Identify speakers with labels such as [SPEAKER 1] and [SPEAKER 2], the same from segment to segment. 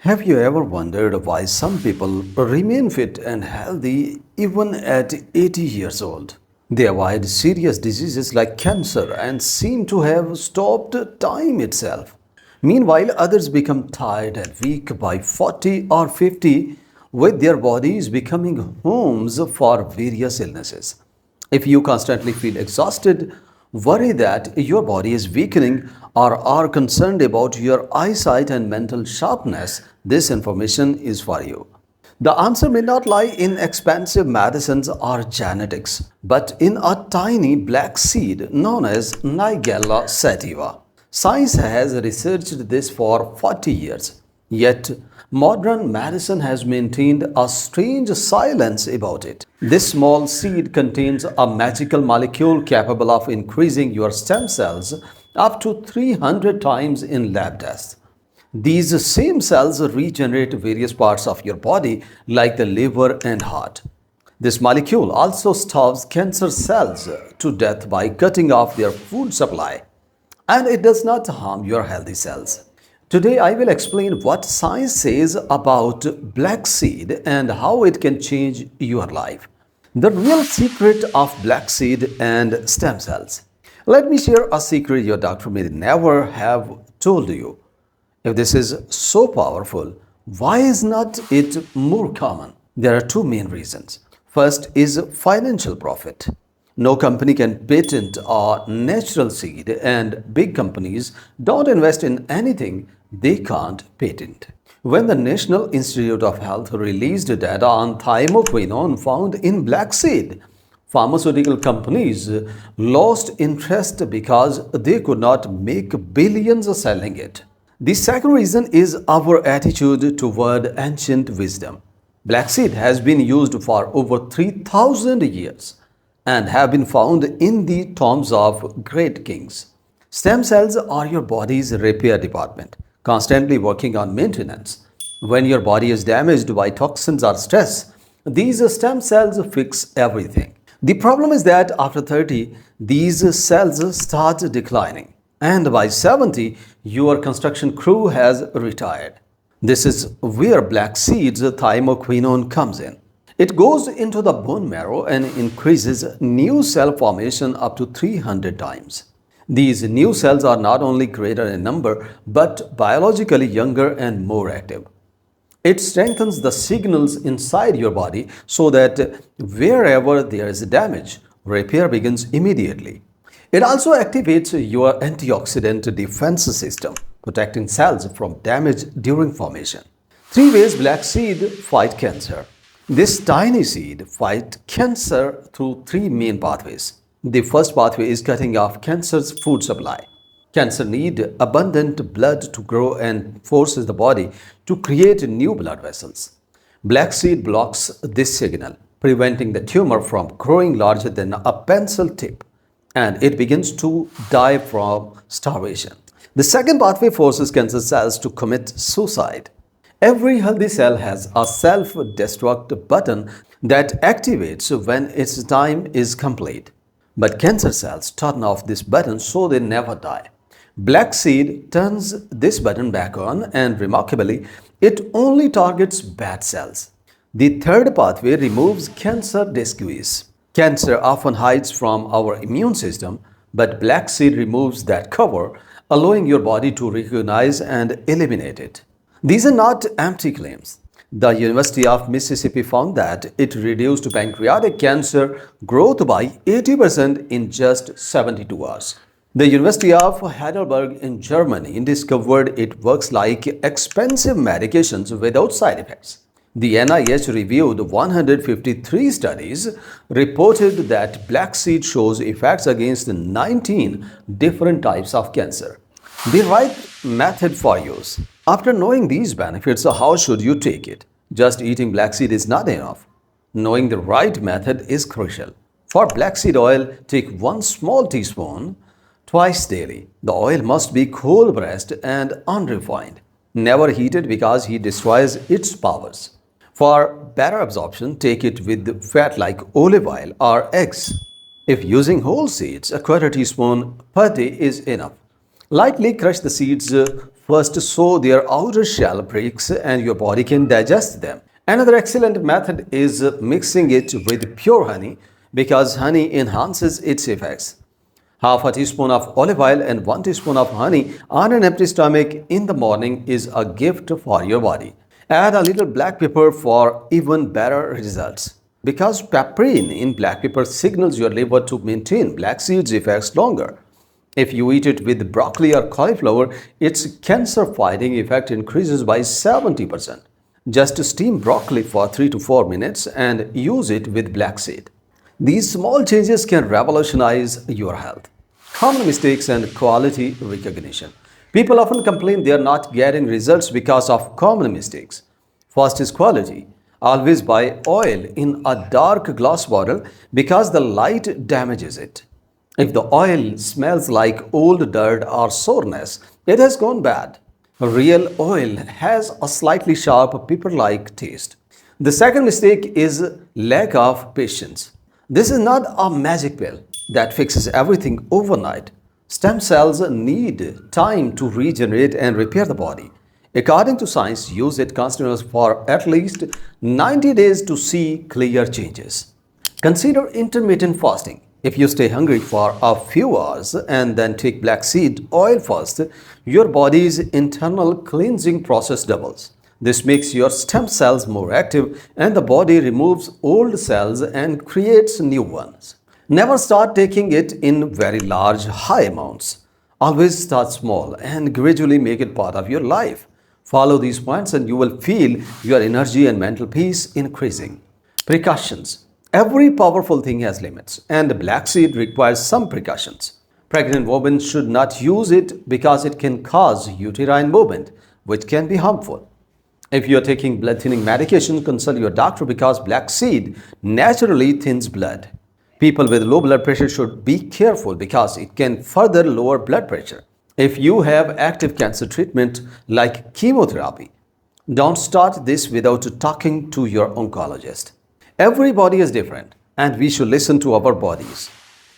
[SPEAKER 1] Have you ever wondered why some people remain fit and healthy even at 80 years old? They avoid serious diseases like cancer and seem to have stopped time itself. Meanwhile, others become tired and weak by 40 or 50, with their bodies becoming homes for various illnesses. If you constantly feel exhausted, worry that your body is weakening, or are concerned about your eyesight and mental sharpness, this information is for you. The answer may not lie in expensive medicines or genetics, but in a tiny black seed known as Nigella sativa. Science has researched this for 40 years, yet modern medicine has maintained a strange silence about it. This small seed contains a magical molecule capable of increasing your stem cells up to 300 times in lab tests. These same cells regenerate various parts of your body, like the liver and heart. This molecule also starves cancer cells to death by cutting off their food supply, and it does not harm your healthy cells. Today, I will explain what science says about black seed and how it can change your life. The real secret of black seed and stem cells. Let me share a secret your doctor may never have told you. If this is so powerful, why is not it more common? There are two main reasons. First is financial profit. No company can patent a natural seed, and big companies don't invest in anything they can't patent. When the National Institute of Health released data on thymoquinone found in black seed, pharmaceutical companies lost interest because they could not make billions selling it. The second reason is our attitude toward ancient wisdom. Black seed has been used for over 3000 years and have been found in the tombs of great kings. Stem cells are your body's repair department, constantly working on maintenance. When your body is damaged by toxins or stress, these stem cells fix everything. The problem is that after 30, these cells start declining, and by 70, your construction crew has retired. This is where black seeds thymoquinone comes in. It goes into the bone marrow and increases new cell formation up to 300 times. These new cells are not only greater in number, but biologically younger and more active. It strengthens the signals inside your body so that wherever there is damage, repair begins immediately. It also activates your antioxidant defense system, protecting cells from damage during formation. Three ways black seed fight cancer. This tiny seed fights cancer through three main pathways. The first pathway is cutting off cancer's food supply. Cancer needs abundant blood to grow and forces the body to create new blood vessels. Black seed blocks this signal, preventing the tumor from growing larger than a pencil tip, and it begins to die from starvation. The second pathway forces cancer cells to commit suicide. Every healthy cell has a self-destruct button that activates when its time is complete. But cancer cells turn off this button so they never die. Black seed turns this button back on, and remarkably, it only targets bad cells. The third pathway removes cancer disguise. Cancer often hides from our immune system, but black seed removes that cover, allowing your body to recognize and eliminate it. These are not empty claims. The University of Mississippi found that it reduced pancreatic cancer growth by 80% in just 72 hours. The University of Heidelberg in Germany discovered it works like expensive medications without side effects. The NIH reviewed 153 studies, reported that black seed shows effects against 19 different types of cancer. The right method for use. After knowing these benefits, how should you take it? Just eating black seed is not enough. Knowing the right method is crucial. For black seed oil, take 1 small teaspoon twice daily. The oil must be cold-pressed and unrefined. Never heated because heat destroys its powers. For better absorption, take it with fat like olive oil or eggs. If using whole seeds, a quarter teaspoon per day is enough. Lightly crush the seeds first so their outer shell breaks and your body can digest them. Another excellent method is mixing it with pure honey because honey enhances its effects. Half a teaspoon of olive oil and 1 teaspoon of honey on an empty stomach in the morning is a gift for your body. Add a little black pepper for even better results. Because papain in black pepper signals your liver to maintain black seeds effects longer. If you eat it with broccoli or cauliflower, its cancer-fighting effect increases by 70%. Just steam broccoli for 3 to 4 minutes and use it with black seed. These small changes can revolutionize your health. Common mistakes and quality recognition. People often complain they are not getting results because of common mistakes. First is quality. Always buy oil in a dark glass bottle because the light damages it. If the oil smells like old dirt or soreness, it has gone bad. Real oil has a slightly sharp pepper-like taste. The second mistake is lack of patience. This is not a magic pill that fixes everything overnight. Stem cells need time to regenerate and repair the body. According to science, use it continuously for at least 90 days to see clear changes. Consider intermittent fasting. If you stay hungry for a few hours and then take black seed oil first, your body's internal cleansing process doubles. This makes your stem cells more active and the body removes old cells and creates new ones. Never start taking it in very large, high amounts. Always start small and gradually make it part of your life. Follow these points and you will feel your energy and mental peace increasing. Precautions. Every powerful thing has limits and black seed requires some precautions. Pregnant women should not use it because it can cause uterine movement, which can be harmful. If you are taking blood thinning medication, consult your doctor because black seed naturally thins blood. People with low blood pressure should be careful because it can further lower blood pressure. If you have active cancer treatment like chemotherapy, don't start this without talking to your oncologist. Every body is different and we should listen to our bodies.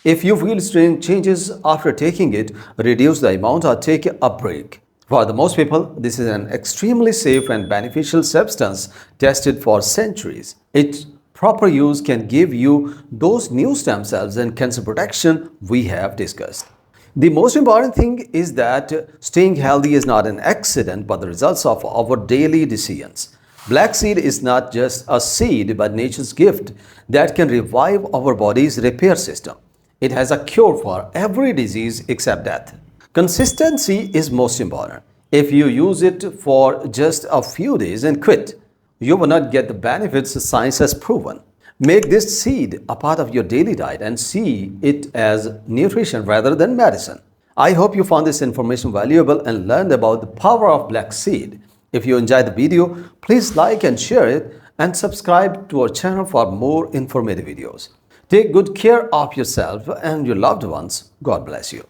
[SPEAKER 1] If you feel strange changes after taking it, reduce the amount or take a break. For the most people, this is an extremely safe and beneficial substance tested for centuries. Its proper use can give you those new stem cells and cancer protection we have discussed. The most important thing is that staying healthy is not an accident but the results of our daily decisions. Black seed is not just a seed but nature's gift that can revive our body's repair system. It has a cure for every disease except death. Consistency is most important. If you use it for just a few days and quit, you will not get the benefits science has proven. Make this seed a part of your daily diet and see it as nutrition rather than medicine. I hope you found this information valuable and learned about the power of black seed. If you enjoyed the video, please like and share it and subscribe to our channel for more informative videos. Take good care of yourself and your loved ones. God bless you.